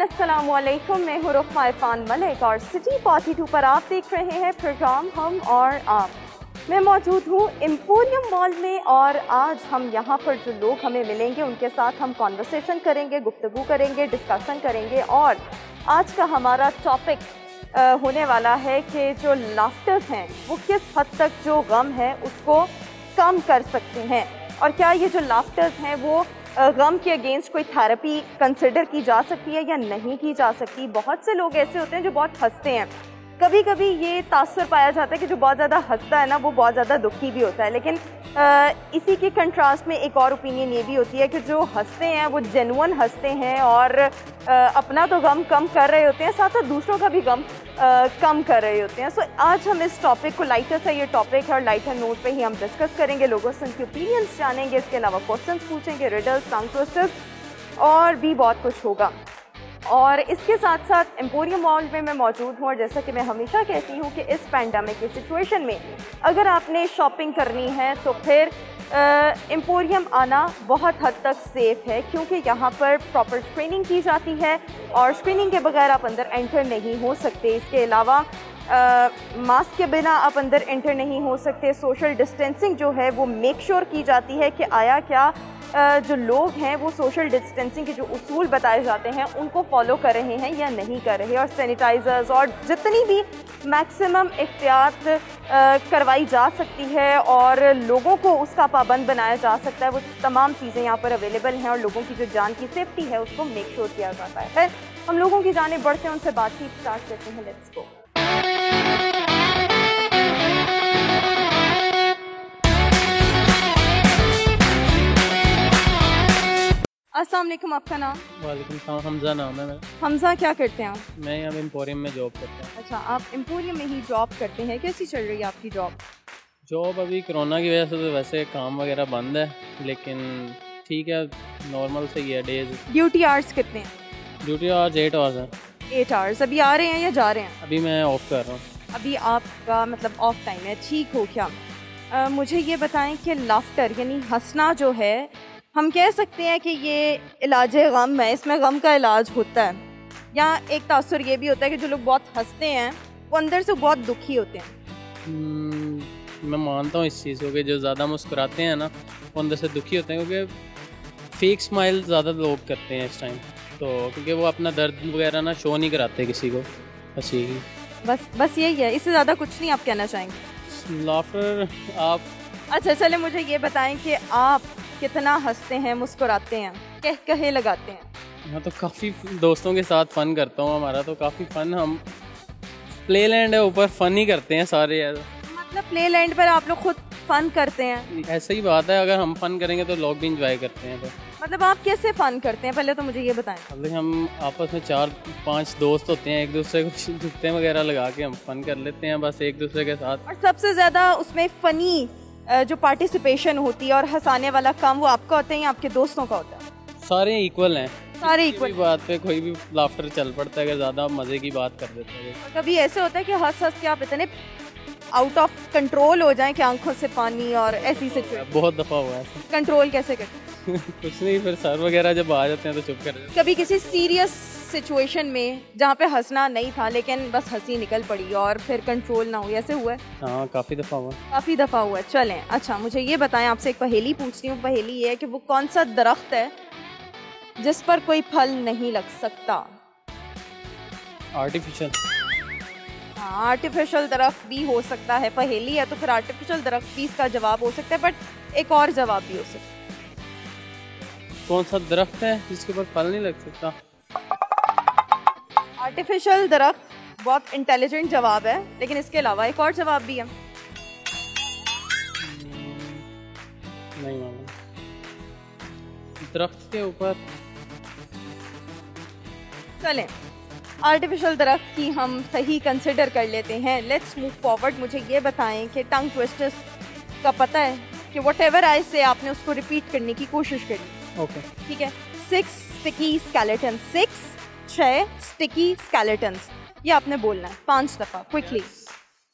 अस्सलामुअलैकुम, मैं हूँ रुखमा इरफान मलिक और सिटी 42 पर आप देख रहे हैं प्रोग्राम हम और आप। मैं मौजूद हूँ एम्पोरियम मॉल में और आज हम यहाँ पर जो लोग हमें मिलेंगे उनके साथ हम कॉन्वर्सेशन करेंगे, गुफ्तगू करेंगे, डिस्कशन करेंगे। और आज का हमारा टॉपिक होने वाला है कि जो लाफ्टर्स हैं वो किस हद तक जो गम है उसको कम कर सकते हैं, और क्या ये जो लाफ्टर्स हैं वो गम के अगेंस्ट कोई थेरेपी कंसिडर की जा सकती है या नहीं की जा सकती। बहुत से लोग ऐसे होते हैं जो बहुत हंसते हैं। कभी कभी ये तासुर पाया जाता है कि जो बहुत ज़्यादा हंसता है ना वो बहुत ज़्यादा दुखी भी होता है, लेकिन इसी के कंट्रास्ट में एक और ओपिनियन ये भी होती है कि जो हंसते हैं वो जेन्युइन हंसते हैं और अपना तो गम कम कर रहे होते हैं, साथ साथ दूसरों का भी गम कम कर रहे होते हैं। सो आज हम इस टॉपिक को, लाइटर सा ये टॉपिक है और लाइटर नोट पे ही हम डिस्कस करेंगे, लोगों से उनके ओपिनियंस जानेंगे, इसके अलावा क्वेश्चंस पूछेंगे, रिडल्स, टंग ट्विस्टर्स और भी बहुत कुछ होगा। और इसके साथ साथ एम्पोरियम मॉल में मैं मौजूद हूँ और जैसा कि मैं हमेशा कहती हूँ कि इस पैंडेमिक की सिचुएशन में अगर आपने शॉपिंग करनी है तो फिर एम्पोरियम आना बहुत हद तक सेफ़ है, क्योंकि यहाँ पर प्रॉपर स्क्रीनिंग की जाती है और स्क्रीनिंग के बगैर आप अंदर एंटर नहीं हो सकते। इसके अलावा मास्क के बिना आप अंदर एंटर नहीं हो सकते। सोशल डिस्टेंसिंग जो है वो मेक श्योर की जाती है कि आया क्या जो लोग हैं वो सोशल डिस्टेंसिंग के जो उसूल बताए जाते हैं उनको फॉलो कर रहे हैं या नहीं कर रहे, और सैनिटाइज़र्स और जितनी भी मैक्सिमम एहतियात करवाई जा सकती है और लोगों को उसका पाबंद बनाया जा सकता है, वो तमाम चीज़ें यहाँ पर अवेलेबल हैं और लोगों की जो जान की सेफ्टी है उसको मेक श्योर किया जाता है। फिर हम लोगों की जाने बढ़ते हैं, उनसे बातचीत स्टार्ट करते हैं। Let's go. अस्सलाम वालेकुम, आपका नाम? वालेकुम सलाम, हमज़ा नाम है मेरा। हमज़ा, क्या करते हैं आप? मैं यहाँ एम्पोरियम में जॉब करता हूँ। अच्छा, आप एम्पोरियम में ही जॉब करते हैं। कैसी चल रही है आपकी जॉब? जॉब अभी कोरोना की वजह से तो वैसे काम वगैरह बंद है, लेकिन ठीक है, नॉर्मल सही है। डेज ड्यूटी आवर्स कितने हैं? ड्यूटी आवर्स 8 आवर्स है। 8 आवर्स। अभी आ रहे हैं या जा रहे हैं? अभी मैं ऑफ कर रहा हूँ। अभी आपका मतलब ऑफ टाइम है, ठीक हो क्या? मुझे ये बताएं कि लाफ्टर यानी हंसना जो है, हम कह सकते हैं कि ये इलाज गम है, इसमें गम का इलाज होता है, या एक तासुर ये भी होता है कि जो लोग बहुत हंसते हैं वो अंदर से बहुत दुखी होते हैं? मैं मानता हूँ इस चीज़ को कि जो ज़्यादा मुस्कुराते हैं ना वो अंदर से दुखी होते हैं, क्योंकि फेक स्माइल ज़्यादा लोग करते हैं इस टाइम, तो क्योंकि वो अपना दर्द वगैरह ना शो नहीं कराते किसी को, हंसी। बस यही है, इससे ज़्यादा कुछ नहीं आप कहना चाहेंगे? लाफ्टर आप अच्छा चले, मुझे ये बताएं कि आप कितना हंसते हैं, मुस्कुराते हैं, कहे लगाते हैं? मैं तो काफ़ी दोस्तों के साथ फ़न करता हूँ, हमारा तो काफ़ी फ़न, हम प्ले लैंड है ऊपर, फ़न ही करते हैं सारे। मतलब प्ले लैंड पर आप लोग खुद फ़न करते हैं? ऐसा ही बात है, अगर हम फ़न करेंगे तो लोग भी इंजॉय करते हैं। तो मतलब आप कैसे फ़न करते हैं, पहले तो मुझे ये बताएं। अभी हम आपस में 4-5 दोस्त होते हैं, एक दूसरे को जुत्ते वगैरह लगा के हम फ़न कर लेते हैं बस एक दूसरे के साथ। और सबसे ज़्यादा उसमें फ़नी जो पार्टिसिपेशन होती है और हंसाने वाला काम, वो आपका होता है या आपके दोस्तों का होता है? सारे इक्वल हैं, सारे इक्वल। बात पे कोई भी लाफ्टर चल पड़ता है अगर ज़्यादा मज़े की बात कर देते हैं। कभी ऐसे होता है कि हंस हंस के आप इतने आउट ऑफ कंट्रोल हो जाएं कि आंखों से पानी और ऐसी सिचुएशन? बहुत दफ़ा हुआ है। कंट्रोल कैसे करते? कुछ नहीं, फिर सर वगैरह जब आ जाते हैं तो चुप कर जाते हैं। कभी किसी सीरियस सिचुएशन में जहाँ पे हंसना नहीं था लेकिन बस हंसी निकल पड़ी और फिर कंट्रोल ना हो, ऐसे हुआ है? हाँ, काफ़ी दफ़ा हुआ। काफ़ी दफ़ा हुआ है। चलें, अच्छा मुझे ये बताएं, आपसे एक पहेली पूछती हूँ। पहेली ये है कि वो कौन सा दरख्त है जिस पर कोई फल नहीं लग सकता? आर्टिफिशियल। हाँ, आर्टिफिशियल दरख्त भी हो सकता है। पहेली है तो फिर आर्टिफिशियल दरख्त भी इसका जवाब हो सकता है, बट एक और जवाब भी हो सकता है। कौन सा दरख्त है जिसके ऊपर फल नहीं लग सकता? आर्टिफिशियल दरख्त बहुत इंटेलिजेंट जवाब है, लेकिन इसके अलावा एक और जवाब भी है। नहीं मालूम। दरख्त के ऊपर। चलें, आर्टिफिशियल दरख्त की हम सही कंसिडर कर लेते हैं। Let's move forward. मुझे ये बताएं कि टंग ट्विस्टर्स का पता है कि व्हाटएवर आई से आपने उसको रिपीट करने की कोशिश करी। ओके, ठीक है। 6 स्टिकी स्केलेटन, 6 स्टिकी स्केलेटन्स, ये आपने बोलना है 5 दफा quickly.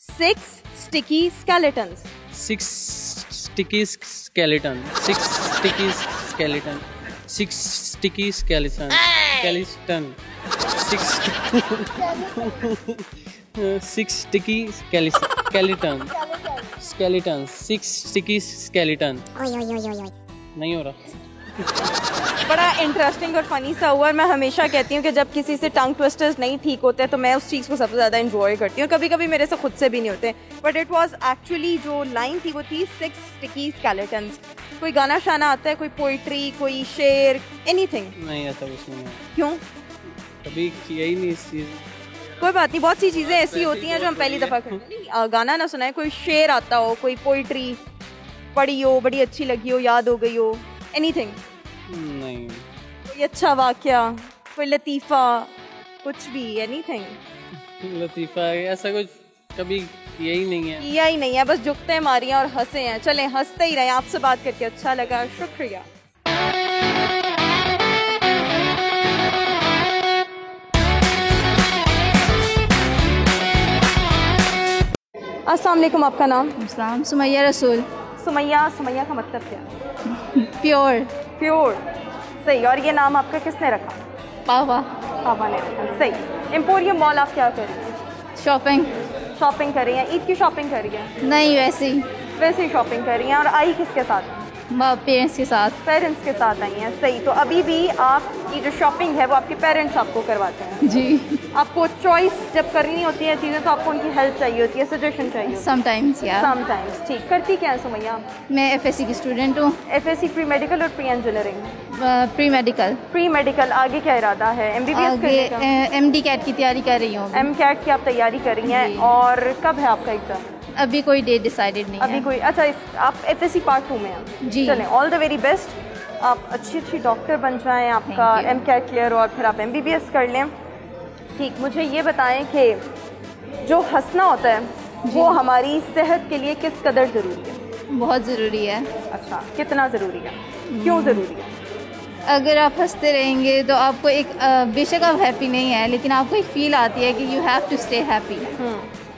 6 sticky skeletons. 6 sticky skeleton, 6 sticky skeleton, 6 sticky skeleton, skeleton, six sticky skeleton skeleton 6 sticky skeleton नहीं हो रहा। बड़ा इंटरेस्टिंग और फनी सा हुआ। मैं हमेशा कहती हूँ कि जब किसी से टंग ट्विस्टर्स नहीं ठीक होते तो मैं उस चीज़ को सबसे ज़्यादा इंजॉय करती हूँ। कभी कभी मेरे से खुद से भी नहीं होते, बट इट वाज एक्चुअली जो लाइन थी वो थी 6 स्टिकी स्केलेटन्स। कोई गाना शाना आता है, कोई पोइट्री, कोई शेर, एनीथिंग? नहीं, ऐसा कुछ नहीं है। क्यों? कभी किया ही नहीं इस चीज़। कोई बात नहीं, बहुत सी चीज़ें ऐसी होती हैं जो हम पहली दफ़ा करते हैं। गाना ना सुनाए, कोई शेर आता हो, कोई पोइट्री पढ़ी हो, बड़ी अच्छी लगी हो, याद हो गई हो, एनीथिंग? नहीं। कोई अच्छा वाकया, कोई लतीफ़ा, कुछ भी, एनीथिंग? लतीफ़ा ऐसा कुछ कभी किया ही नहीं है। किया ही नहीं है, बस जुगते मारी हैं और हंसे हैं। चलें, हंसते ही रहें। आपसे बात करके अच्छा लगा, शुक्रिया। अस्सलाम वालेकुम, आपका नाम? इस्लाम। सुमैया रसूल। सुमैया। सुमैया का मतलब क्या है? प्योर। प्योर, सही। और ये नाम आपका किसने रखा? पापा। पापा ने रखा, सही। एम्पोरियम मॉल आप क्या कर रही हैं? शॉपिंग। शॉपिंग कर रही हैं? ईद की शॉपिंग कर रही हैं? नहीं, वैसे ही। वैसे ही शॉपिंग कर रही हैं। और आई किसके साथ? पेरेंट्स के साथ। पेरेंट्स के साथ आई हैं, सही। तो अभी भी आपकी जो शॉपिंग है वो आपके पेरेंट्स आपको करवाते हैं? जी। आपको चॉइस जब करनी होती है चीज़ें तो आपको उनकी हेल्प चाहिए होती है, सजेशन चाहिए होती है? समटाइम्स या समटाइम्स। ठीक। करती क्या है सुमैया? मैं FSC की स्टूडेंट हूँ। FSC प्री मेडिकल और pre engineering? Pre medical. Pre medical. आगे क्या इरादा है? MBBS करने का? MD कैट की तैयारी कर रही हूँ। MCAT की आप तैयारी कर रही हैं? और कब है आपका एग्जाम? अभी कोई डेट डिसाइडेड नहीं अभी है। कोई? अच्छा, आप FSC पार्ट 2 में हैं? जी। चलें, ऑल द वेरी बेस्ट। आप अच्छी डॉक्टर बन जाएं, आपका MCAT क्लियर हो और फिर आप MBBS कर लें। ठीक। मुझे ये बताएं कि जो हंसना होता है वो हमारी सेहत के लिए किस कदर ज़रूरी है? बहुत ज़रूरी है। अच्छा, कितना ज़रूरी है? क्यों ज़रूरी है? अगर आप हंसते रहेंगे तो आपको एक बेशक आप हैप्पी नहीं है लेकिन आपको एक फील आती है कि you have to stay happy.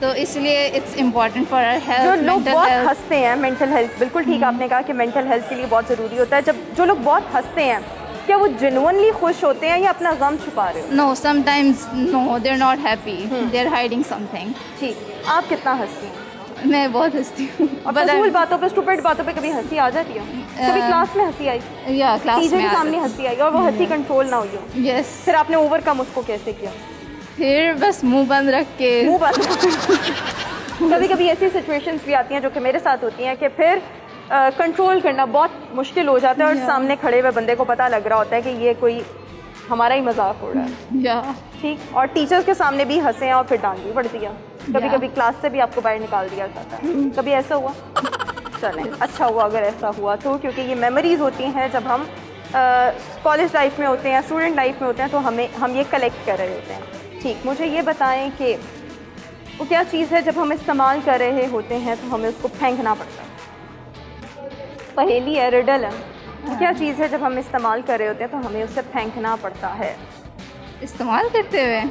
तो इसलिए it's important for our health. जो लोग बहुत हंसते हैं, मेंटल हेल्थ, बिल्कुल ठीक आपने कहा कि मेंटल हेल्थ के लिए बहुत ज़रूरी होता है। जब जो लोग बहुत हंसते हैं क्या वो जेन्युइनली खुश होते हैं या अपना गम छुपा रहे हो? No, sometimes no, they are not happy, they are hiding something. ठीक। आप कितना हंसती हैं? मैं बहुत हंसती हूँ। और फजूल बातों पे, स्टूपिड बातों पे कभी हंसी आ जाती है? कभी क्लास में हंसी आई? या क्लास टीचर में के सामने हंसी आई और वो हंसी कंट्रोल ना हुई हो? यस। फिर आपने ओवरकम उसको कैसे किया? फिर बस मुंह बंद रख के। मुंह बंद। कभी कभी ऐसी सिचुएशंस भी आती हैं जो कि मेरे साथ होती हैं कि फिर कंट्रोल करना बहुत मुश्किल हो जाता है और सामने खड़े हुए बंदे को पता लग रहा होता है कि ये कोई हमारा ही मजाक हो रहा है। या ठीक। और टीचर्स के सामने भी हंसे हैं और फिर डांट भी पड़ दिया, कभी कभी क्लास से भी आपको बाहर निकाल दिया जाता है। कभी ऐसा हुआ? चलें, अच्छा हुआ अगर ऐसा हुआ तो, क्योंकि ये मेमोरीज होती हैं जब हम कॉलेज लाइफ में होते हैं, स्टूडेंट लाइफ में होते हैं, तो हम ये कलेक्ट कर रहे होते हैं। ठीक। मुझे ये बताएं कि वो क्या चीज़ है जब हम इस्तेमाल कर रहे होते हैं तो हमें उसको फेंकना पड़ता है? पहेली है, रिडल है। क्या चीज़ है जब हम इस्तेमाल कर रहे होते हैं तो हमें उसे फेंकना पड़ता है? इस्तेमाल करते हुए?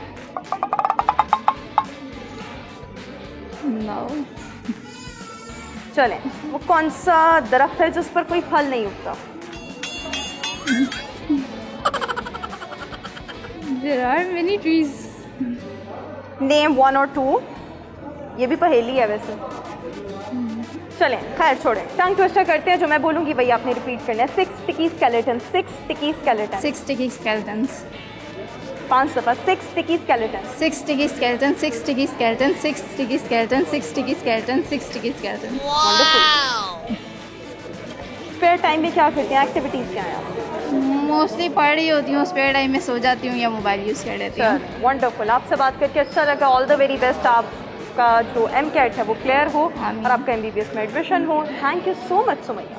नो। चलें, वो कौन सा दरख्त है जिस पर कोई फल नहीं उगता? There are many trees. Name 1 और 2। ये भी पहेली है वैसे। चलें, खैर छोड़ें, टंग ट्विस्टर करते हैं। जो मैं बोलूँगी वही आपने रिपीट करना है। 6 sticky skeleton. 6 sticky skeleton. 6 sticky skeletons. 5 दफ़ा। 6 sticky skeleton. 6 sticky skeleton. 6 sticky skeleton. 6 sticky skeleton. 6 sticky skeleton. 6 sticky skeleton. Wonderful. Spare time में क्या करते हैं? एक्टिविटीज़ क्या हैं आपकी? मोस्टली पढ़ रही होती हूँ, स्पेयर टाइम में सो जाती हूँ या मोबाइल यूज़ कर लेती हूँ। वंडरफुल। आपसे बात करके अच्छा लगा। All the very best. आपका जो MCAT है वो क्लियर हो और आपका MBBS में एडमिशन हो। Thank you so much Sumaiya.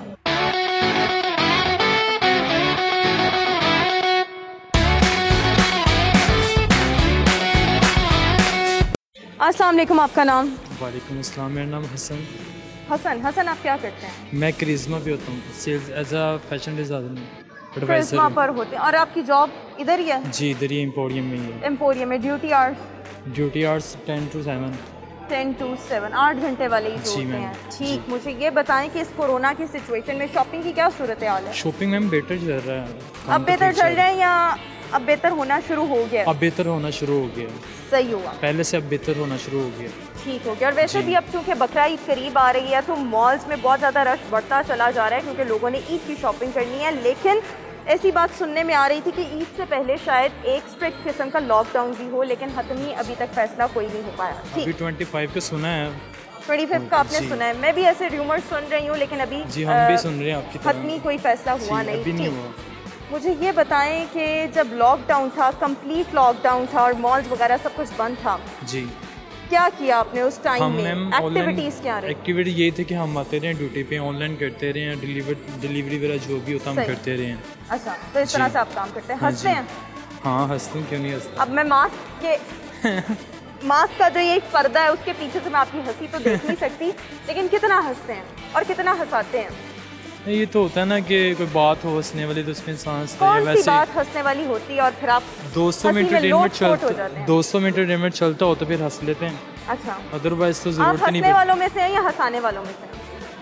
अस्सलाम वालेकुम, आपका नाम? वालेकुम अस्सलाम, मेरा नाम हसन। हसन। हसन, आप क्या करते हैं? मैं करिश्मा पे होता हूँ, sales as a fashion designer Karishma advisor. पर होते हैं। और आपकी जॉब इधर ही है? जी, इधर ही एम्पोरियम में ही है। एम्पोरियम में। Duty hours? Duty hours 10 to 7। 10 to 7, 8 घंटे वाले ही जो जी होते मैम, हैं। ठीक। मुझे ये बताएं कि इस कोरोना की सिचुएशन में शॉपिंग की क्या सूरत हाल है? शॉपिंग मैम बेटर चल रहा है। अब बेहतर चल रहा है या अब बेहतर होना शुरू हो गया? अब बेहतर होना शुरू हो गया, सही हुआ, पहले से अब बेहतर होना शुरू हो गया। ठीक हो गया। और वैसे भी अब चूँकि बकरा ईद करीब आ रही है तो मॉल्स में बहुत ज़्यादा रश बढ़ता चला जा रहा है क्योंकि लोगों ने ईद की शॉपिंग करनी है। लेकिन ऐसी बात सुनने में आ रही थी कि ईद से पहले शायद एक स्ट्रिक्ट किस्म का लॉकडाउन भी हो, लेकिन हतमी अभी तक फैसला कोई नहीं हो पाया। अभी 25 का सुना है, 25 का आपने सुना है? मैं भी ऐसे र्यूमर सुन रही हूँ, लेकिन अभी जी हम भी सुन रहे हैं आपकी तरह। हतमी कोई फैसला हुआ नहीं। अभी नहीं ठीक। हुआ। मुझे ये बताएं कि जब लॉकडाउन था, कंप्लीट लॉकडाउन था और मॉल्स वगैरह सब कुछ बंद था, जी क्या किया आपने उस टाइम में? मैम एक्टिविटीज़ क्या रही? एक्टिविटी ये थी कि हम आते रहे ड्यूटी पे, ऑनलाइन करते रहे, डिलीवरी वगैरह जो भी होता हम सही। करते रहे। अच्छा, तो इस तरह से आप काम करते हैं, हंसते हैं? हाँ हंसते हैं, क्यों नहीं हंसते। अब मैं मास्क का जो ये एक पर्दा है उसके पीछे से मैं आपकी हंसी तो देख नहीं सकती, लेकिन कितना हंसते हैं और कितना हंसाते हैं? ये तो होता है ना कि कोई बात हो हंसने वाली तो उसमें इंसान हंसता है। कौन सी वैसे बात हंसने वाली होती है और फिर आप दोस्तों में हंसी में एंटरटेनमेंट लोट-पोट हो जाते हैं? 200 में एंटरटेनमेंट चलता हो तो फिर हंस लेते हैं, अच्छा, अदरवाइज तो आप जरूरत नहीं हंसने वालों में से हैं या हंसाने वालों में से?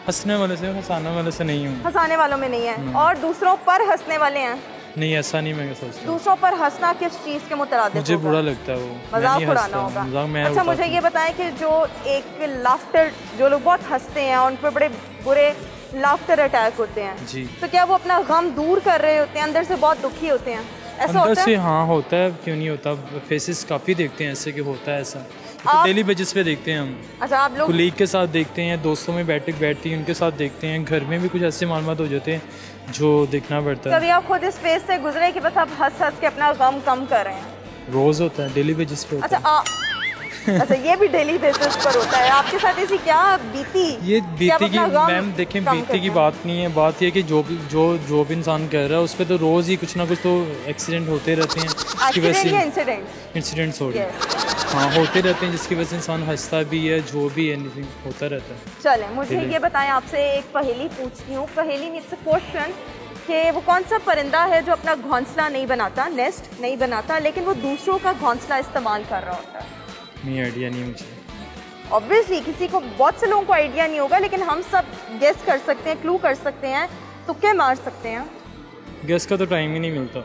हंसने वाले से, हंसाने वाले से नहीं हूँ। हंसाने वालों में नहीं है और दूसरों पर हंसने वाले हैं? नहीं ऐसा नहीं मैं सोचता। दूसरों पर हंसना किस चीज़ के मुतरादिफ मुझे होगा? बुरा लगता है वो, मैं मजाक नहीं उड़ाना हंसता, होगा। मजाक मैं अच्छा उड़ाता मुझे हूँ। ये बताएं कि जो एक लाफ्टर, जो लोग बहुत हंसते हैं और उन पर बड़े बुरे लाफ्टर अटैक होते हैं, जी तो क्या वो अपना गम दूर कर रहे होते हैं, अंदर से बहुत दुखी होते हैं? ऐसा अंदर होता से है? हाँ होता है, क्यों नहीं होता। फेसेस काफ़ी देखते हैं ऐसे कि होता है ऐसा, आप- डेली बेसिस पे देखते हैं हम। अच्छा, आप लोग कुलीग के साथ देखते हैं, दोस्तों में बैठती हैं उनके साथ देखते हैं, घर में भी कुछ ऐसे मालूमात हो जाते हैं जो देखना पड़ता है। कभी आप खुद इस फेज से गुजरे कि बस आप हंस हंस के अपना गम कम कर रहे हैं? रोज़ होता है, डेली बेसिस पे होता अच्छा अच्छा, ये भी डेली बेसिस पर होता है। आपके साथ ऐसी क्या बीती? है। ये कि आप बीती की अपना गम मैम देखें, कम बीती करते की हैं? बात नहीं है, बात ये है कि जो भी इंसान कर रहा है उस पर तो रोज़ ही कुछ ना कुछ तो एक्सीडेंट होते रहते हैं, जिसकी वजह एक्सीडेंट या से इंसिडेंट? इंसिडेंट्स हो रहे हैं। Yes. हाँ होते रहते हैं, जिसकी वजह से इंसान हंसता भी है, जो भी एनीथिंग होता रहता है। चलें, मुझे चलिए। ये बताएं, आपसे एक पहेली पूछती हूँ। पहेली मीन्स क्वेश्चन कि वो कौन सा परिंदा है जो अपना घोंसला नहीं बनाता, नेस्ट नहीं बनाता, लेकिन वो दूसरों का घोंसला इस्तेमाल कर रहा होता है? नहीं आइडिया नहीं मुझे। ऑब्वियसली किसी को, बहुत से लोगों को आइडिया नहीं होगा, लेकिन हम सब गेस कर सकते हैं, क्लू कर सकते हैं, तुक्के मार सकते हैं। गैस का तो टाइम ही नहीं मिलता।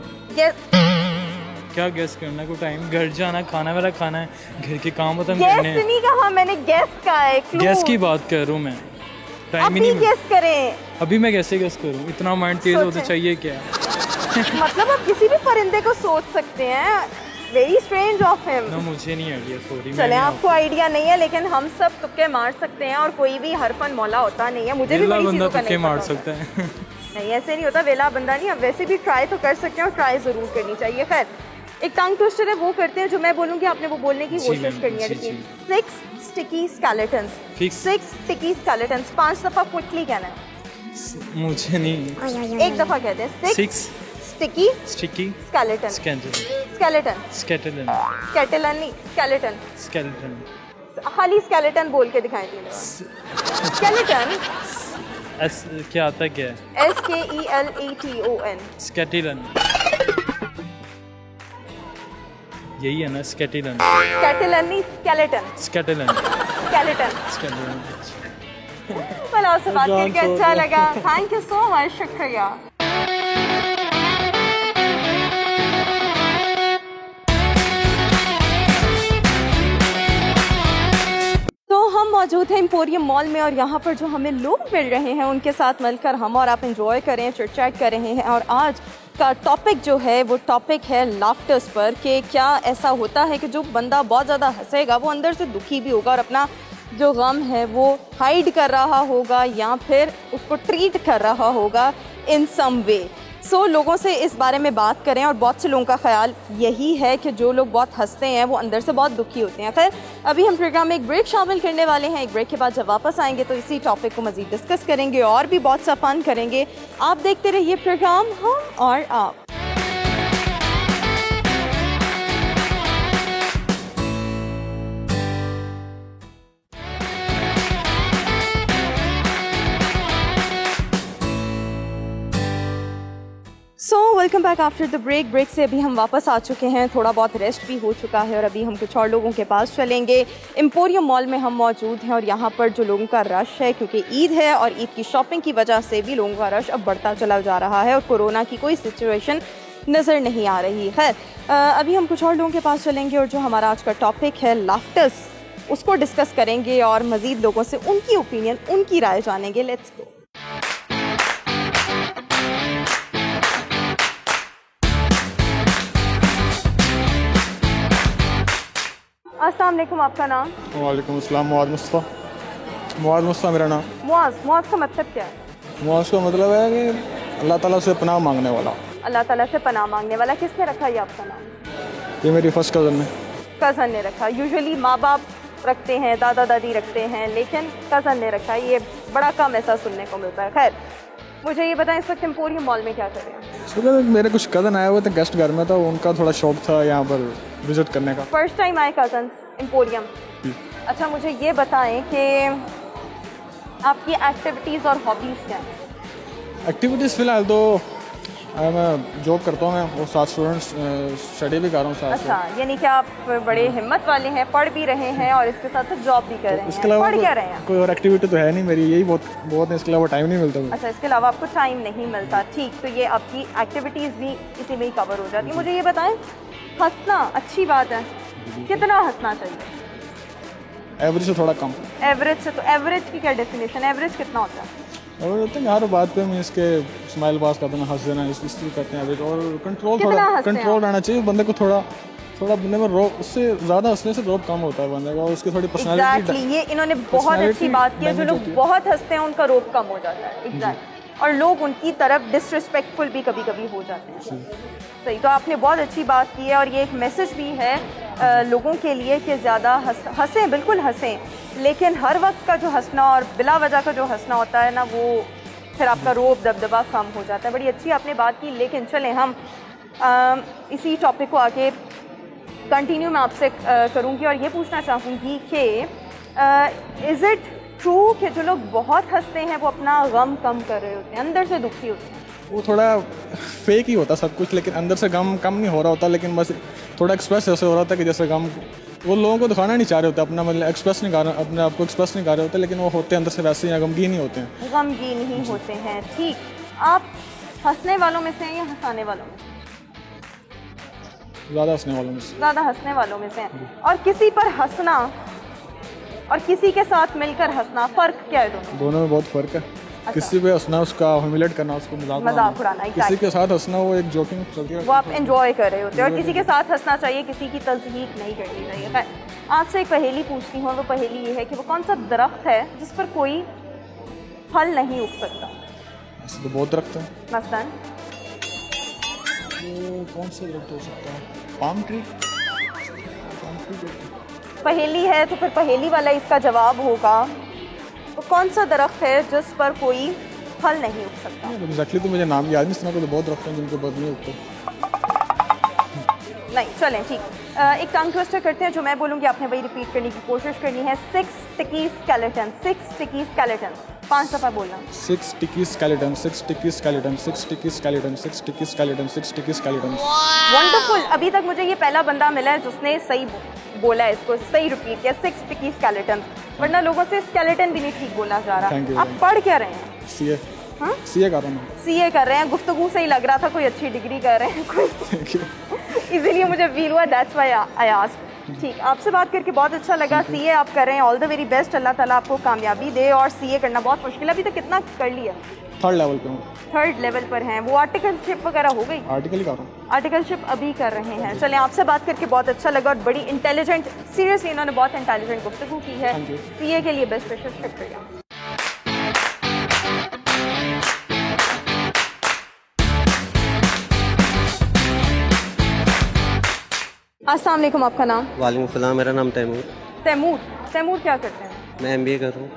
क्या गैस करना, कोई टाइम, घर जाना, खाना वाला खाना है, घर के काम खत्म गेस करने हैं। नहीं कहा मैंने, गेस का है, क्लू। गैस की बात कर रहा हूँ मैं, टाइम आप ही ही नहीं मिलता। गेस करें। अभी मैं कैसे गैस करूँ, इतना माइंड तेज होता सोचें। चाहिए क्या। मतलब आप किसी भी परिंदे को सोच सकते हैं। Very strange of him. ना मुझे नहीं आइडिया, सॉरी। चले, आपको आइडिया नहीं है, लेकिन हम सब तुक्के मार सकते हैं और कोई भी हरफन मौला होता नहीं है। मुझे भी वेला बड़ी बंदा चीज़ों का तुक्के नहीं मार पता सकता है। होता। नहीं, ऐसे नहीं होता, वेला बंदा नहीं। अब वैसे भी ट्राई तो कर सकते हैं और ट्राई ज़रूर करनी चाहिए। खैर, एक टंग ट्विस्टर है, वो करते हैं जो मैं बोलूँगी, आपने वो बोलने की जी कोशिश मैम, करनी है। जी, देखिए, जी। 6 sticky skeletons. Fix। 6 sticky skeletons, 5 दफ़ा क्विकली कहना है। मुझे नहीं। एक दफ़ा कहते हैं 6 sticky sticky skeleton. Skeleton, skeleton skeleton नहीं, स्केलेटन। स्केलेटन खाली स्केलेटन बोल के दिखाएं तीन दफ़ा। स्केलेटन, एस क्या आता है, क्या है? SKELETON। स्केटिलन, यही है ना, स्केटिलन। स्केलेटन नहीं, स्केलेटन। स्केटिलन स्केलेटन। स्केटिलन। वाला आपसे बात करके अच्छा लगा। थैंक यू सो मच, शुक्रिया। तो हम मौजूद हैं एम्पोरियम मॉल में और यहाँ पर जो हमें लोग मिल रहे हैं उनके साथ मिलकर हम और आप एंजॉय करें, चिट चैट कर रहे हैं। और आज का टॉपिक जो है वो टॉपिक है लाफ्टर्स पर, कि क्या ऐसा होता है कि जो बंदा बहुत ज़्यादा हंसेगा वो अंदर से दुखी भी होगा और अपना जो गम है वो हाइड कर रहा होगा या फिर उसको ट्रीट कर रहा होगा इन सम वे। सो लोगों से इस बारे में बात करें और बहुत से लोगों का ख्याल यही है कि जो लोग बहुत हंसते हैं वो अंदर से बहुत दुखी होते हैं। खैर, अभी हम प्रोग्राम में एक ब्रेक शामिल करने वाले हैं। एक ब्रेक के बाद जब वापस आएंगे तो इसी टॉपिक को मज़ीद डिस्कस करेंगे और भी बहुत सा फन करेंगे। आप देखते रहिए प्रोग्राम हम और आप। Welcome back after the break से अभी हम वापस आ चुके हैं, थोड़ा बहुत रेस्ट भी हो चुका है और अभी हम कुछ और लोगों के पास चलेंगे। एम्पोरियम मॉल में हम मौजूद हैं और यहाँ पर जो लोगों का रश है, क्योंकि ईद है और ईद की शॉपिंग की वजह से भी लोगों का रश अब बढ़ता चला जा रहा है और कोरोना की कोई सिचुएशन नज़र नहीं आ रही। खैर अभी हम कुछ और लोगों के पास चलेंगे और जो हमारा आज का टॉपिक है लाफ्टर्स, उसको डिस्कस करेंगे और मज़ीद लोगों से उनकी ओपिनियन, उनकी राय जानेंगे। Let's go. अस्सलाम वालेकुम, आपका नाम? वालेकुम अस्सलाम, मुआज़ मुस्तफ़ा। मुआज़ मुस्तफ़ा मेरा नाम। मुआज़ का मतलब क्या है? मुआज़ का मतलब है कि अल्लाह ताला से पनाह मांगने वाला। अल्लाह ताला से पनाह मांगने वाला। किसने रखा ये आपका नाम? ये मेरी फर्स्ट कज़न है। कज़न ने रखा। यूजुअली माँ बाप रखते हैं, दादा दादी रखते हैं, लेकिन कज़न ने रखा। ये बड़ा कम ऐसा सुनने को मिलता है। खैर मुझे ये बताएं, इस वक्त एम्पोरियम मॉल में क्या कर रहे हैं? सुबह मेरे कुछ कज़न आए हुए थे, गेस्ट घर में था, उनका थोड़ा शौक था यहाँ पर विज़िट करने का। फर्स्ट टाइम आए कज़न एम्पोरियम? अच्छा, मुझे ये बताएं कि आपकी एक्टिविटीज़ और हॉबीज़ क्या हैं? एक्टिविटीज़ फ़िलहाल तो मैं जॉब करता हूँ, मैं और साथ स्टूडेंट्स स्टडी भी कर रहा हूँ साथ। अच्छा, यानी कि आप बड़े हिम्मत वाले हैं, पढ़ भी रहे हैं और इसके साथ साथ जॉब भी कर रहे हैं। इसके अलावा पढ़ क्या रहे हैं? कोई और एक्टिविटी तो है नहीं मेरी, यही बहुत है, इसके अलावा टाइम नहीं मिलता। अच्छा, इसके अलावा आपको टाइम नहीं मिलता। ठीक, तो ये आपकी एक्टिविटीज़ भी इसी में ही कवर हो जाती है। मुझे ये बताएं, हंसना अच्छी बात है, कितना हंसना चाहिए? एवरेज से थोड़ा कम। एवरेज से? तो एवरेज की क्या डेफिनेशन? एवरेज कितना होता है? और होते हैं हर बात पे मीन्स के स्माइल पास कर देना, हंस देना, इसलिए करते हैं एवरेज। और कंट्रोल, थोड़ा कंट्रोल रहना चाहिए बंदे को, थोड़ा बंदे में रोब, उससे ज़्यादा हंसने से रोब कम होता है बंदे का, और उसकी थोड़ी पर्सनालिटी। एग्जैक्टली, ये इन्होंने बहुत अच्छी बात की है। जो लोग बहुत हंसते हैं उनका रोब कम हो जाता है। एग्जैक्ट, और लोग उनकी तरफ डिसरिस्पेक्टफुल भी कभी कभी हो जाते हैं। सही, तो आपने बहुत अच्छी बात की है और ये एक मैसेज भी है लोगों के लिए कि ज़्यादा हंसें, बिल्कुल हंसें, लेकिन हर वक्त का जो हंसना और बिला वजह का जो हंसना होता है ना, वो फिर आपका रोब दबदबा कम हो जाता है। बड़ी अच्छी आपने बात की। लेकिन चलें हम इसी टॉपिक को आगे कंटिन्यू मैं आपसे करूँगी और ये पूछना चाहूँगी कि इज़ इट ट्रू कि जो लोग बहुत हंसते हैं वो अपना गम कम कर रहे होते हैं, अंदर से दुखी होते हैं? वो थोड़ा फेक ही होता सब कुछ, लेकिन अंदर से गम कम नहीं हो रहा होता, लेकिन बस थोड़ा एक्सप्रेस ऐसे हो रहा था कि जैसे गम वो लोगों को दिखाना नहीं चाह रहे होते, अपना मतलब एक्सप्रेस नहीं कर रहे, अपने आप को एक्सप्रेस नहीं कर रहे होते, लेकिन वो होते अंदर से वैसे ही गमगीन ही होते हैं। गमगीन ही होते हैं। ठीक, आप हंसने वालों में से हैं या हंसाने वालों में? ज़्यादा हंसने वालों में से। ज़्यादा हंसने वालों में से हैं। और किसी पर हंसना और किसी के साथ मिलकर हंसना, फ़र्क क्या है दोनों में बहुत फ़र्क है। अच्छा। किसी पे हंसना, उसका ह्यूमिलेट करना, उसको मजाक उड़ाना। किसी के साथ हंसना वो एक जोकिंग चलती है, वो आप एंजॉय कर रहे होते हैं। और किसी के साथ हंसना चाहिए, किसी की तज़हीक नहीं करनी चाहिए। खैर, आपसे एक पहेली पूछती हूँ। वो पहेली ये है कि वो कौन सा दरख्त है जिस पर कोई फल नहीं उग सकता? ऐसे तो बहुत दरख्त है। मसलन कौन सा दरख्त हो सकता है? Palm tree. पहेली है तो फिर पहेली वाला इसका जवाब होगा। वो कौन सा दरख्त है जिस पर कोई फल नहीं उग सकता? एग्जैक्टली तो मुझे नाम याद नहीं, सुना तो बहुत दरख्त हैं जिनके पर नहीं उगते। नहीं, चलें ठीक। एक टंग ट्विस्टर करते हैं। जो मैं बोलूँगी आपने वही रिपीट करने की कोशिश करनी है। 6 स्टिकी स्केलेटन, 6 स्टिकी स्केलेटन, 5 दफ़ा बोलना। 6 sticky skeleton, 6 sticky skeleton, 6 sticky skeleton, 6 sticky skeleton, 6 sticky skeleton. Wonderful. अभी तक मुझे ये पहला बंदा मिला है जिसने सही बोला है, इसको सही रिपीट किया, 6 स्टिकी स्केलेटन। वरना लोगों से स्केलेटन भी नहीं ठीक बोला जा रहा। आप पढ़ क्या रहे हैं? सीए। हाँ, सीए कर रहा हूँ। सीए कर रहे हैं। गुफ्तगू से ही लग रहा था कोई अच्छी डिग्री कर रहे हैं कोई, इसीलिए मुझे फील हुआ, दैट्स व्हाई आई आस्क्ड। ठीक, आपसे बात करके बहुत अच्छा लगा। सीए आप कर रहे हैं, ऑल द वेरी बेस्ट। अल्लाह ताला आपको कामयाबी दे। और सीए करना बहुत मुश्किल है। अभी तक कितना कर लिया? 3rd लेवल पे हूँ। 3rd लेवल पर हैं। वो आर्टिकलशिप वगैरह हो गई? आर्टिकल ही कर रहा हूँ। आर्टिकलशिप अभी कर रहे हैं। चलें, आपसे बात करके बहुत अच्छा लगा और बड़ी इंटेलिजेंट, सीरियसली इन्होंने बहुत इंटेलिजेंट गुफ्तगू की है। सीए के लिए बेस्ट विशेष। शुक्रिया। अस्सलाम वालेकुम, आपका नाम? वालेकुम सलाम, मेरा नाम तैमूर। तैमूर। तैमूर क्या करते हैं? मैं एमबीए कर रहा हूँ।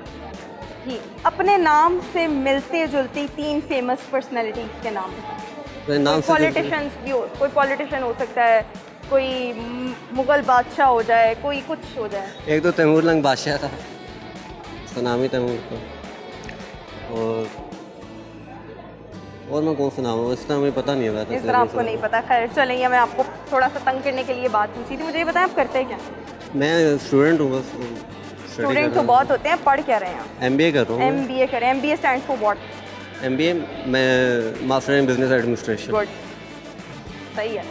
ठीक, अपने नाम से मिलते जुलती 3 फेमस पर्सनैलिटीज़ के नाम बताएं। पॉलिटिशियंस भी हो, कोई पॉलिटिशियन हो सकता है, कोई मुगल बादशाह हो जाए, कोई कुछ हो जाए। एक तो तैमूर लंग बादशाह था, उसका नाम ही तैमूर था। और मैं कौन सा नाम है इसका मुझे पता नहीं है। इस तरह आपको नहीं पता? खैर चलें, मैं आपको थोड़ा सा तंग करने के लिए बात पूछी थी। मुझे ये बताएं, आप करते क्या? मैं स्टूडेंट हूँ बस। स्टूडेंट तो बहुत होते हैं, पढ़ क्या रहे हैं? एमबीए कर रहा हूँ। एमबीए कर रहे हैं। MBA stands for what? MBA मैं master in business administration. Good. सही है।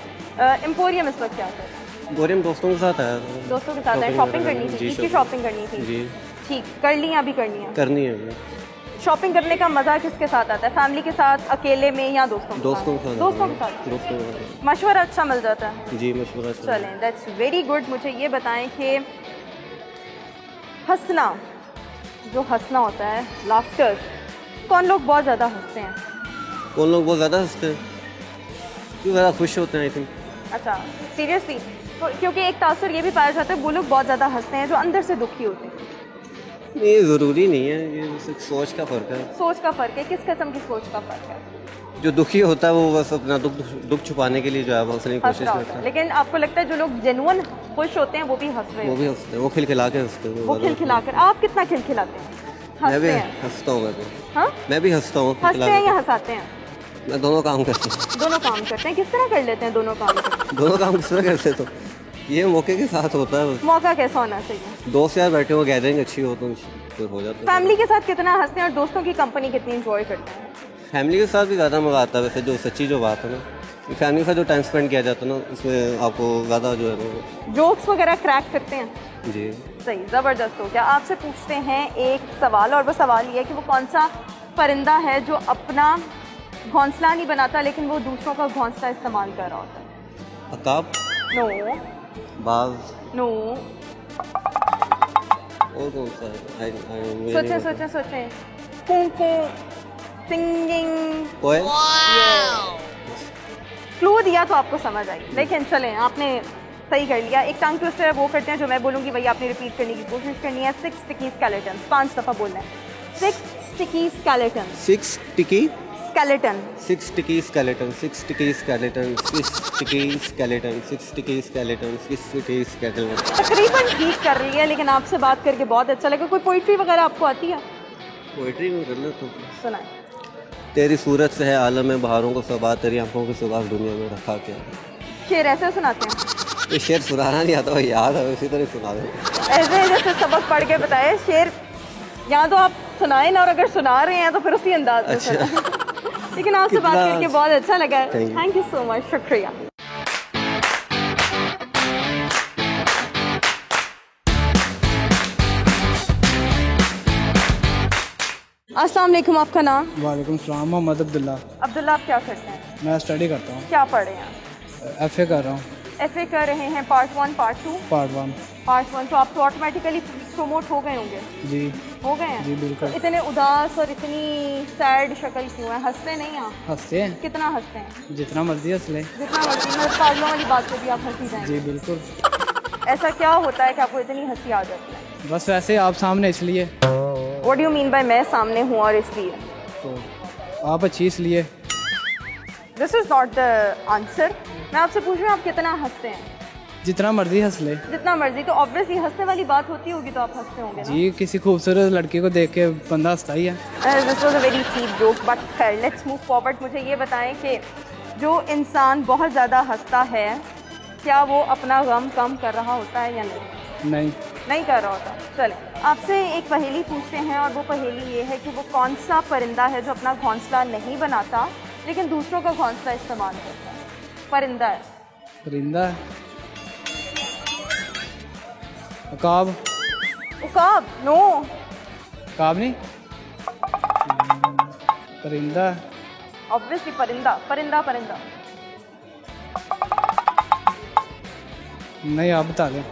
एम्पोरियम इस वक्त क्या कर रहे हैं? बोरियम दोस्तों के साथ आया था। दोस्तों के साथ है, शॉपिंग करनी थी, इसकी शॉपिंग करनी थी। जी ठीक, कर ली या अभी करनी है? करनी है अभी। शॉपिंग करने का मज़ा किसके साथ आता है? फैमिली के साथ, अकेले में या दोस्तों के साथ? दोस्तों के साथ। दोस्तों के साथ। दोस्तों के साथ। मशवरा अच्छा मिल जाता है। जी मशवरा। चलें, दैट्स वेरी गुड। मुझे ये बताएं कि हंसना, जो हंसना होता है, लाफ्टर, कौन लोग बहुत ज़्यादा हंसते हैं? कौन लोग बहुत ज़्यादा हंसते हैं? क्यों ज़्यादा खुश होते हैं आई थिंक। अच्छा, सीरियसली? तो क्योंकि एक तासुर ये भी पाया जाता है वो लोग बहुत ज़्यादा हंसते हैं जो अंदर से दुखी होते हैं। ये ज़रूरी नहीं है, ये सिर्फ सोच का फ़र्क है। सोच का फ़र्क है? किस किस्म की सोच का फ़र्क है? जो दुखी होता है वो बस अपना दुख छुपाने के लिए जो है वो हंसने की हंस कोशिश रहा करता होता है, है। लेकिन आपको लगता है जो लोग जेन्युइन खुश होते हैं वो भी हंस रहे वो हैं? भी हंसते हैं, वो खिलखिला के हंसते हैं। वो खिलखिलाकर। आप कितना खिलखिलाते हैं? मैं भी हंसते हैं? हंसता हूँ। मैं भी हाँ, मैं भी हंसता हूँ। हंसते हैं या हंसाते हैं? मैं दोनों काम करता हूँ। दोनों काम करते हैं। किस तरह कर लेते हैं दोनों काम? दोनों काम किस तरह करते तो ये मौके के साथ होता है बस। मौका कैसा होना चाहिए? दोस्त यार बैठे हो, गैदरिंग अच्छी हो तो फिर हो जाता है। फैमिली के साथ कितना हंसते हैं और दोस्तों की कंपनी कितनी एंजॉय करते हैं? फैमिली के साथ भी ज़्यादा मज़ा आता है वैसे, जो सच्ची जो बात है ना, फैमिली के साथ जो टाइम स्पेंड किया जाता है ना उसमें आपको ज़्यादा जो है ना। जोक्स वगैरह क्रैक करते हैं? जी सही, ज़बरदस्त हो गया। आपसे पूछते हैं एक सवाल, और वो सवाल ये है कि वो कौन सा परिंदा है जो अपना घोंसला नहीं बनाता लेकिन वो दूसरों का घोंसला इस्तेमाल कर रहा होता है? अकाब, नो बाज, नो, और कौन सा है? सोचें सोचें सोचें। कूकू, सिंगिंग। कोयल। क्लू दिया तो आपको समझ आई, लेकिन चलें आपने सही कर लिया। एक टंग ट्विस्टर है, वो करते हैं जो मैं बोलूँगी वही आपने रिपीट करने की कोशिश करनी है। 6 स्टिकी स्केलेटन, 5 दफ़ा बोलना है। 6 स्टिकी स्केलेटन। 6 टिकी स्केलेटन। 6 टिकी स्केलेटन, 6 टिकी स्केलेटन, 6 टिकी स्केलेटन, 6 टिकी स्केलेटन, 6 टिकी स्केलेटन। तकरीबन ठीक कर रही है, लेकिन आपसे बात करके बहुत अच्छा लगा। कोई पोइट्री वगैरह आपको आती है? पोइट्री में कर लो तो। सुना। तेरी सूरत से है आलम में बहारों को सबा, तेरी आंखों के सिवा दुनिया में रखा क्या। शेर ऐसे सुनाते हैं? ये शेर सुनाना नहीं आता, याद है उसी तरह सुना दो। ऐसे जैसे सबक पढ़ के बताए शेर, या तो आप सुनाएं ना, और अगर सुना रहे हैं तो फिर उसी अंदाज में सुनाएं। लेकिन आपसे बात करके बहुत अच्छा लगा। थैंक यू सो मच, शुक्रिया। अस्सलाम वालेकुम, आपका नाम? वालेकुम सलाम, मोहम्मद अब्दुल्ला। अब्दुल्ला, आप क्या करते हैं? मैं स्टडी करता हूँ। क्या पढ़ रहे हैं? एफए कर रहा हूँ। एफए कर रहे हैं, पार्ट 1 पार्ट 2? पार्ट 1। पार्ट 1 तो आप तो ऑटोमेटिकली प्रमोट हो गए होंगे? जी हो गए हैं। जी बिल्कुल। तो इतने उदास और इतनी सैड शक्ल क्यों है? हंसते नहीं आप? हंसते हैं, कितना हंसते हैं? जितना मर्जी हंस ले। जितना मर्जी। मैं पागलों वाली बात पे भी आप हंसी जाएंगे? जी बिल्कुल। ऐसा क्या होता है कि आपको इतनी हंसी आ जाती है? बस वैसे आप सामने इसलिए। What do you mean by मैं सामने हूँ और इसलिए? तो आप अच्छी इसलिए। This is not the answer. मैं आपसे पूछ रही हूँ आप कितना हंसते हैं? जितना मर्जी हंस ले। जितना मर्जी। तो ऑब्वियसली हंसने वाली बात होती होगी तो आप हंसते होंगे ना? जी, किसी खूबसूरत लड़की को देख के बंदा हंसता ही है। This was a very cheap joke, but खैर लेट्स मूव फॉरवर्ड। मुझे ये बताएं कि जो इंसान बहुत ज़्यादा हंसता है क्या वो अपना गम कम कर रहा होता है या नहीं? नहीं। नहीं कर रहा होता। चलें आपसे एक पहेली पूछते हैं, और वो पहेली ये है कि वो कौन सा परिंदा है जो अपना घोंसला नहीं बनाता लेकिन दूसरों का घोंसला इस्तेमाल करता है? परिंदा है। परिंदा। अकाब। उकाब? नो। अकाब नहीं। परिंदा। ऑब्वियसली परिंदा। परिंदा परिंदा। नहीं, आप बता दें।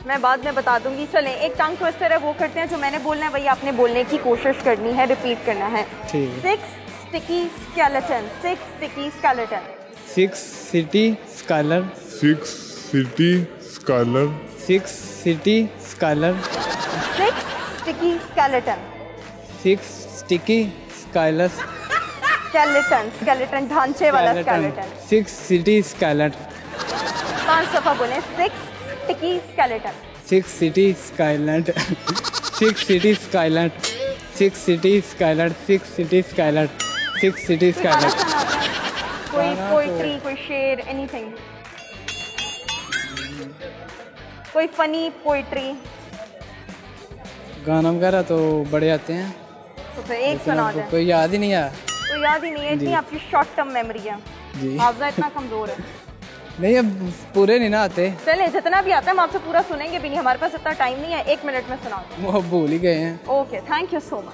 मैं बाद में बता दूंगी। चलें एक टंग ट्विस्टर है, वो करते हैं जो मैंने बोलना है वही आपने बोलने की कोशिश करनी है, रिपीट करना है। ठीक है। 6 sticky skeleton. 6 sticky skeleton. 6 city scholar. 6 city scholar. 6 city scholar. 6 sticky skeleton. 6 sticky scholar. Skeleton. Skeleton ढांचे वाला स्केलेटन। 6 city scalar. 5 दफा बोले। 6 sticky skeleton. 6 city sky land. 6 city sky land. 6 city sky land. 6 city sky land. 6 city कोई गाना स्काइलैंड। सुनाते हैं? कोई पोइट्री, कोई शेर, एनीथिंग? कोई फनी पोइट्री? गाना वगैरह तो बड़े आते हैं, तो फिर एक सुना दें। कोई याद ही नहीं आया। तो याद ही नहीं है, इतनी आपकी शॉर्ट टर्म मेमोरी है, जी। हाफजा इतना कमजोर है। नहीं अब पूरे नहीं ना आते, चले जितना भी आता है हम आपसे पूरा सुनेंगे भी नहीं, हमारे पास इतना टाइम नहीं है, 1 मिनट में सुना दो। वो भूल ही गए हैं। Okay, thank you so much.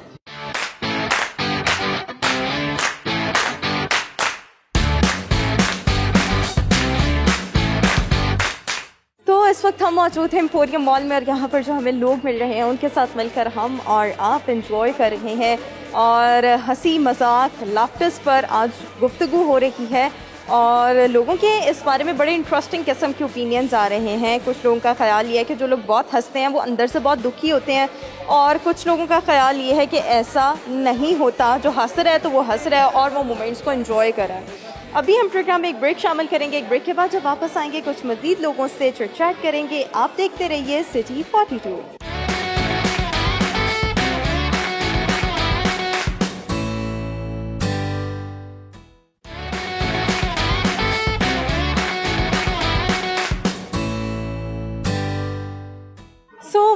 तो इस वक्त हम मौजूद हैं एम्पोरियम मॉल में और यहाँ पर जो हमें लोग मिल रहे हैं उनके साथ मिलकर हम और आप इंजॉय कर रहे हैं और हंसी मजाक लाफ्टर्स पर आज गुफ्तगू हो रही है और लोगों के इस बारे में बड़े इंटरेस्टिंग किस्म के ओपिनियंस आ रहे हैं। कुछ लोगों का ख्याल ये है कि जो लोग बहुत हंसते हैं वो अंदर से बहुत दुखी होते हैं और कुछ लोगों का ख्याल ये है कि ऐसा नहीं होता, जो हंस रहा है तो वो हंस रहा है और वो मोमेंट्स को एंजॉय कर रहा है। अभी हम प्रोग्राम में एक ब्रेक शामिल करेंगे, एक ब्रेक के बाद जब वापस आएंगे कुछ मज़ीद लोगों से चिट चैट करेंगे। आप देखते रहिए city 42।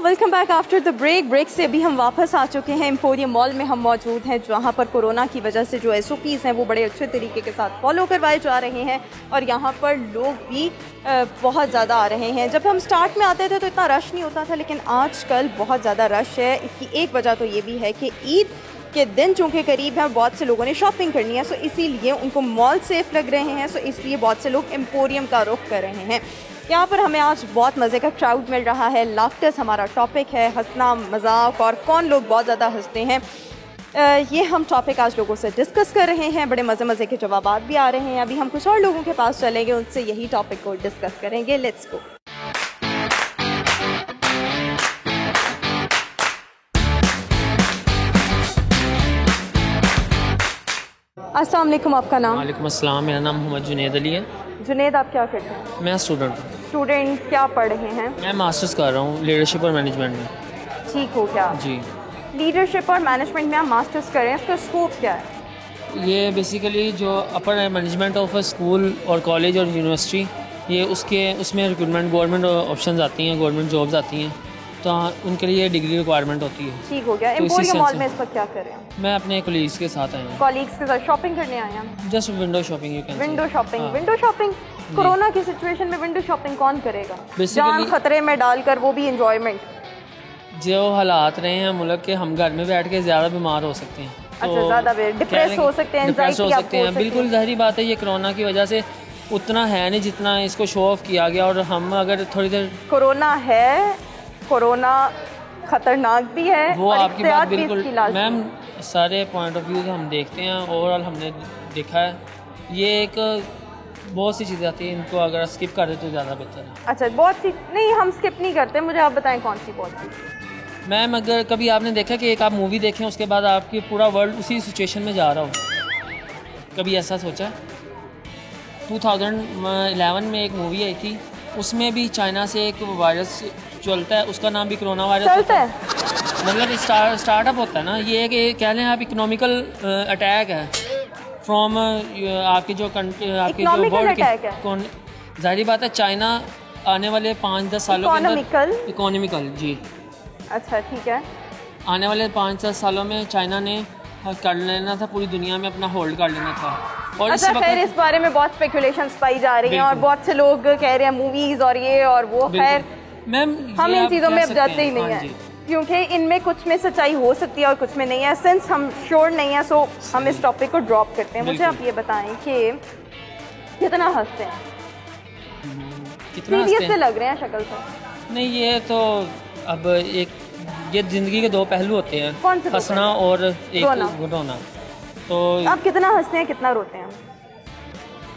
Welcome back after the break से अभी हम वापस आ चुके हैं। एम्पोरियम मॉल में हम मौजूद हैं जहां पर कोरोना की वजह से जो SOPs हैं वो बड़े अच्छे तरीके के साथ फॉलो करवाए जा रहे हैं और यहां पर लोग भी बहुत ज़्यादा आ रहे हैं। जब हम स्टार्ट में आते थे तो इतना रश नहीं होता था, लेकिन आजकल बहुत ज़्यादा रश है। इसकी एक वजह तो ये भी है कि ईद के दिन चूँकि करीब है, बहुत से लोगों ने शॉपिंग करनी है, सो इसीलिए उनको मॉल सेफ लग रहे हैं, सो इसलिए बहुत से लोग एम्पोरियम का रुख कर रहे हैं। यहाँ पर हमें आज बहुत मज़े का क्राउड मिल रहा है। लाफ्टर्स हमारा टॉपिक है, हंसना मजाक और कौन लोग बहुत ज़्यादा हंसते हैं, ये हम टॉपिक आज लोगों से डिस्कस कर रहे हैं। बड़े मज़े के जवाबात भी आ रहे हैं। अभी हम कुछ और लोगों के पास चलेंगे, उनसे यही टॉपिक को डिस्कस करेंगे। Let's go. अस्सलाम वालेकुम, आपका नाम? वालेकुम अस्सलाम, मेरा नाम मोहम्मद जुनैद अली है। जुनैद, आप क्या करते हैं? मैं स्टूडेंट हूँ। स्टूडेंट, क्या पढ़ रहे हैं? मैं मास्टर्स कर रहा हूँ लीडरशिप और मैनेजमेंट में। ठीक हो क्या? जी। लीडरशिप और मैनेजमेंट में आप मास्टर्स कर रहे हैं, इसका स्कोप क्या है? ये बेसिकली जो अपर मैनेजमेंट ऑफ स्कूल और कॉलेज और यूनिवर्सिटी, ये उसमें रिक्रूटमेंट गवर्नमेंट ऑप्शंस आती हैं, गवर्नमेंट जॉब्स आती हैं, तो उनके लिए डिग्री रिक्वायरमेंट होती है। ठीक हो गया। एम्पोरियम मॉल में इस वक्त क्या कर रहे हैं? मैं अपने कोलीग्स के साथ आया हूँ। कॉलीग्स के साथ शॉपिंग करने आए हैं? Just window shopping. Window shopping. Window shopping corona की सिचुएशन में विंडो शॉपिंग कौन करेगा? जान खतरे में डालकर, वो भी एंजॉयमेंट। जो हालात रहे हैं मुल्क के, हम घर में बैठ के ज़्यादा बीमार हो सकते हैं। अच्छा, ज़्यादा डिप्रेस हो सकते हैं, डिप्रेस हो सकते हैं। बिल्कुल ज़ाहिर बात है, ये कोरोना की वजह से उतना है नहीं जितना इसको शो ऑफ किया गया। और हम अगर थोड़ी देर, कोरोना है, कोरोना खतरनाक भी है, वो आपकी बात बिल्कुल मैम, सारे पॉइंट ऑफ व्यू हम देखते हैं। ओवरऑल हमने देखा है, ये एक बहुत सी चीज़ें आती हैं, इनको अगर स्किप कर दे तो ज़्यादा बेहतर है। अच्छा, बहुत सी नहीं, हम स्किप नहीं करते, मुझे आप बताएं कौन सी बहुत सी? मैम, अगर कभी आपने देखा कि एक आप मूवी देखें, उसके बाद आपकी पूरा वर्ल्ड उसी सिचुएशन में जा रहा हो, कभी ऐसा सोचा? 2011 में एक मूवी आई थी, उसमें भी चाइना से एक वायरस चलता है, उसका नाम भी कोरोना वायरस चलता है। मतलब स्टार्टअप होता है ना, ये कि कह लें आप इकोनॉमिकल अटैक है फ्रॉम आपकी जो कंट्री, आपकी जो वर्ल्ड के, जाहिर बात है चाइना आने वाले 5-10 सालों के अंदर इकोनॉमिकल। जी, अच्छा, ठीक है। आने वाले 5-10 सालों में चाइना ने कर लेना था, पूरी दुनिया में अपना होल्ड कर लेना था। और अच्छा, खैर इस बारे में बहुत स्पेकुलेशंस पाई जा रही हैं और बहुत से लोग कह रहे हैं मूवीज और ये और वो। खैर मैम, हम इन चीज़ों में अब जाते ही नहीं हैं, क्योंकि इनमें कुछ में सच्चाई हो सकती है और कुछ में नहीं है। सिंस हम श्योर नहीं है, सो हम इस टॉपिक को ड्रॉप करते हैं। मुझे आप ये बताएं कि कितना हंसते हैं? सीरियस से लग रहे हैं शक्ल से। नहीं, ये तो अब ये ज़िंदगी के 2 पहलू होते हैं, कौन से? हंसना और एक रोना। तो आप कितना हंसते हैं, कितना रोते हैं?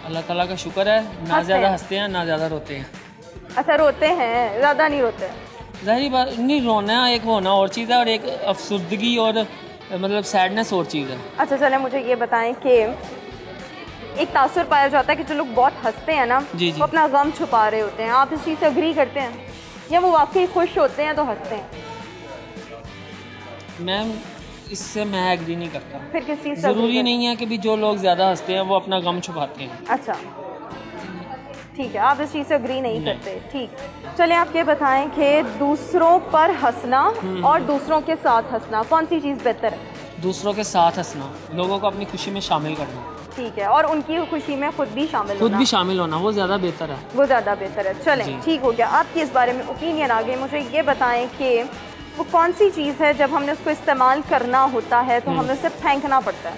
अल्लाह ताला का शुक्र है, ना ज़्यादा हंसते हैं ना ज़्यादा रोते हैं। अच्छा, रोते हैं, ज़्यादा नहीं रोते? ज़ाहिर बात नहीं, रोना एक होना और चीज़ है और एक अफसुर्दगी और मतलब सैडनेस और चीज़ है। अच्छा, चलें मुझे ये बताएं कि एक तासुर पाया जाता है कि जो लोग बहुत हंसते हैं ना, वो अपना गम छुपा रहे होते हैं। आप इस चीज़ से अग्री करते हैं या वो वाकई खुश होते हैं तो हंसते हैं? मैम, इससे मैं एग्री नहीं करता। फिर किस चीज़? ज़रूरी नहीं है कि भी जो लोग ज़्यादा हंसते हैं वो अपना गम छुपाते हैं। अच्छा, ठीक है, आप इस चीज़ से अग्री नहीं करते। ठीक, चलिए आप ये बताएं कि दूसरों पर हंसना और दूसरों के साथ हंसना, कौन सी चीज़ बेहतर है? दूसरों के साथ हंसना, लोगों को अपनी खुशी में शामिल करना। ठीक है, और उनकी खुशी में खुद भी शामिल होना वो ज़्यादा बेहतर है, वो ज़्यादा बेहतर है। चलें ठीक हो गया, आपकी इस बारे में ओपिनियन आ गई। मुझे ये बताएं कि वो कौन सी चीज़ है जब हमने उसको इस्तेमाल करना होता है तो हमें उसे फेंकना पड़ता है?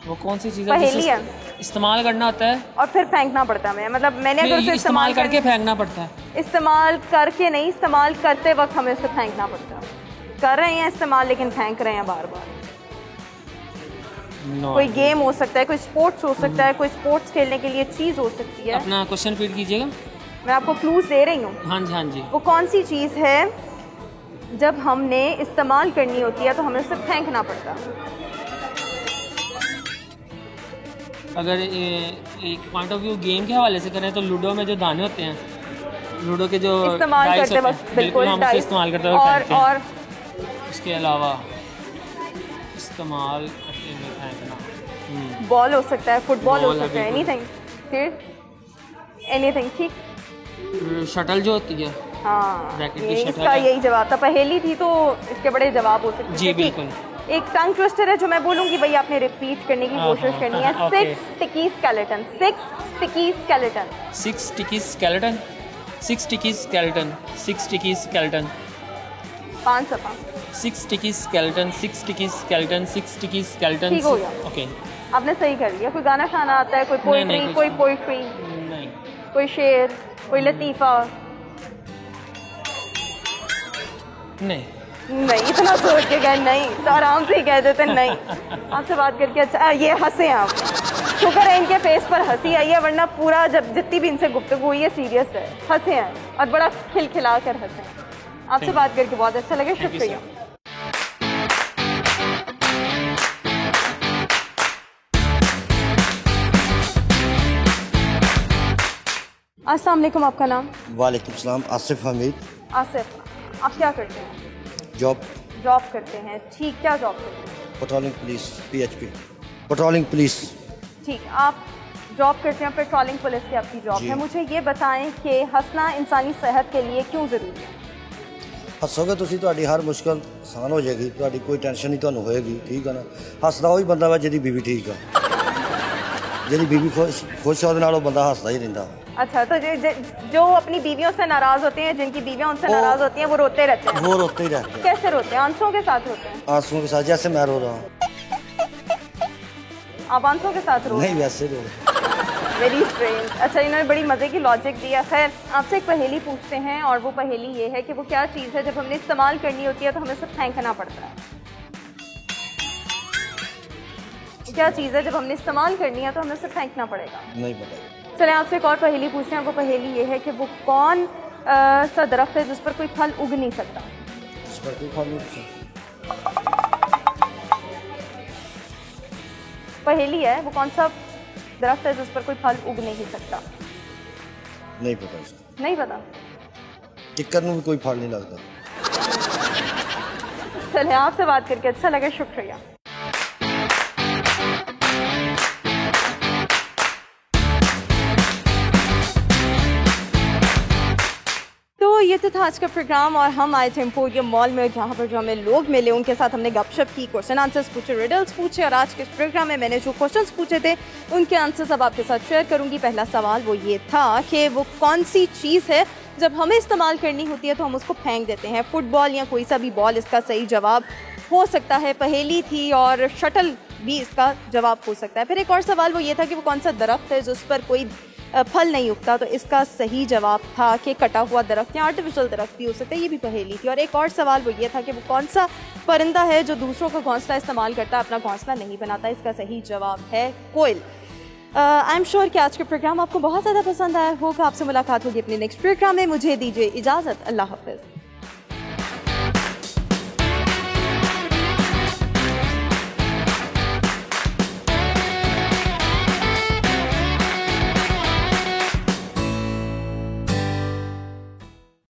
वो कौन सी चीज़ है? इस्तेमाल करना होता है और फिर फेंकना पड़ता है। मतलब मैंने अगर उसे इस्तेमाल करके फेंकना पड़ता है। इस्तेमाल करके नहीं, इस्तेमाल करते वक्त हमें उसे फेंकना पड़ता है। कर रहे हैं इस्तेमाल लेकिन फेंक रहे हैं बार बार। कोई गेम हो सकता है, कोई स्पोर्ट्स हो सकता है, कोई स्पोर्ट्स खेलने के लिए चीज़ हो सकती है। अपना क्वेश्चन रिपीट कीजिएगा। मैं आपको क्लूज दे रही हूँ। हाँ जी हाँ जी। वो कौन सी चीज़ है जब हमने इस्तेमाल करनी होती है तो हमें उसे फेंकना पड़ता है? अगर एक पॉइंट ऑफ व्यू गेम के हवाले से करें तो लूडो में जो दाने होते हैं, लूडो के जो इस्तेमाल करते वक्त बिल्कुल हम उसे इस्तेमाल करते वक्त और इसके अलावा इस्तेमाल करते हुए फेंकना बॉल हो सकता है, फुटबॉल हो सकता है, एनीथिंग। फिर एनीथिंग ठीक। शटल जो होती है, हाँ इसका यही जवाब था। पहेली थी तो इसके बड़े जवाब हो सकते हैं। जी बिल्कुल। एक टंग ट्विस्टर है जो मैं बोलूंगी भाई आपने रिपीट करने की कोशिश करनी है। 6 sticky skeleton, 6 sticky skeleton, 6 sticky skeleton, 6 sticky skeleton, 6 sticky skeleton, 5 सफा, 6 sticky skeleton, 6 sticky skeleton, 6 sticky skeleton. ठीक हो गया। ओके आपने सही कर लिया। कोई गाना शाना आता है, कोई पोएट्री, कोई पोएट्री, नहीं, कोई शेर, कोई लतीफ़ा? नहीं, इतना सोच के गए नहीं तो आराम से ही कह देते नहीं। आपसे बात करके अच्छा, ये हंसे आप, शुक्र है इनके फेस पर हंसी आई है, वरना पूरा जब जितनी भी इनसे गुफ्तगू हुई है सीरियस है। हंसे हैं और बड़ा खिलखिला कर हंसे हैं। आपसे बात करके बहुत अच्छा लगा, शुक्रिया। अस्सलाम वालेकुम, आपका नाम? वालेकुम सलाम, आसिफ हमीद। आसिफ, आप क्या करते हैं? जॉब करते हैं। ठीक, क्या जॉब करते हैं? Patrolling police, PHP patrolling police. ठीक, आप जॉब करते हैं, पेट्रोलिंग पुलिस की आपकी जॉब है। मुझे ये बताएं कि हंसना इंसानी सेहत के लिए क्यों ज़रूरी है? हसोगे ਤੁਸੀਂ ਤੁਹਾਡੀ ਹਰ ਮੁਸ਼ਕਲ ਆਸਾਨ ਹੋ ਜਾਏਗੀ, ਤੁਹਾਡੀ ਕੋਈ ਟੈਨਸ਼ਨ ਨਹੀਂ ਤੁਹਾਨੂੰ ਹੋਏਗੀ। ਠੀਕ ਹੈ ਨਾ, ਹੱਸਦਾ ਉਹ ਹੀ ਬੰਦਾ ਵਾ ਜਿਹਦੀ ਬੀਵੀ ਠੀਕ ਆ। ਜਿਹਦੀ ਬੀਵੀ खुश है ਉਹਦੇ ਨਾਲ ਉਹ ਬੰਦਾ ਹੱਸਦਾ ਹੀ ਰਹਿੰਦਾ। अच्छा, तो जो अपनी बीवियों से नाराज होते हैं, जिनकी बीवियां उनसे नाराज होती हैं, वो रोते रहते हैं। वो रोते ही रहते हैं। कैसे रोते हैं? आंसुओं के साथ रोते हैं? आंसुओं के साथ, जैसे मैं रो रहा हूँ। आप आंसुओं के साथ रो? नहीं, वैसे रो। Very strange. अच्छा, इन्होंने बड़ी मज़े की लॉजिक दिया। खैर, आपसे एक पहेली पूछते हैं और वो पहेली ये है कि वो क्या चीज़ है जब हमने इस्तेमाल करनी होती है तो हमें सब फेंकना पड़ता है? क्या चीज़ है जब हमने इस्तेमाल करनी है तो हमें सब फेंकना पड़ेगा? नहीं पता। चले आपसे एक और पहेली पूछते हैं। वो पहेली ये है कि वो कौन सा दरख्त है जिस पर कोई फल उग नहीं सकता? जिस पर कोई फल उग सकता? पहेली है, वो कौन सा दरख्त है जिस पर कोई फल उग नहीं सकता? नहीं पता इसका। नहीं पता? टिक्कर में कोई फल नहीं लगता। चले आपसे बात करके अच्छा लगा, शुक्रिया। तो ये था आज का प्रोग्राम और हम आए थे एम्पोरियम मॉल में, जहाँ पर जो हमें लोग मिले उनके साथ हमने गपशप की, क्वेश्चन आंसर्स पूछे, रिडल्स पूछे और आज के इस प्रोग्राम में मैंने जो क्वेश्चंस पूछे थे उनके आंसर्स अब आपके साथ शेयर करूँगी। पहला सवाल वो ये था कि वो कौन सी चीज़ है जब हमें इस्तेमाल करनी होती है तो हम उसको फेंक देते हैं? फुटबॉल या कोई सा भी बॉल इसका सही जवाब हो सकता है। पहेली थी और शटल भी इसका जवाब हो सकता है। फिर एक और सवाल वो ये था कि वो कौन सा दरख्त है जिस पर कोई फल नहीं उगता, तो इसका सही जवाब था कि कटा हुआ दरख्त या आर्टिफिशियल दरख्त भी हो सकता है। ये भी पहेली थी। और एक और सवाल वो ये था कि वो कौन सा परिंदा है जो दूसरों का घोंसला इस्तेमाल करता है, अपना घोंसला नहीं बनाता? इसका सही जवाब है कोयल। आई एम श्योर कि आज के प्रोग्राम आपको बहुत ज़्यादा पसंद आया होगा। आपसे मुलाकात होगी अपने नेक्स्ट प्रोग्राम में। मुझे दीजिए इजाज़त, अल्लाह हाफ़िज़।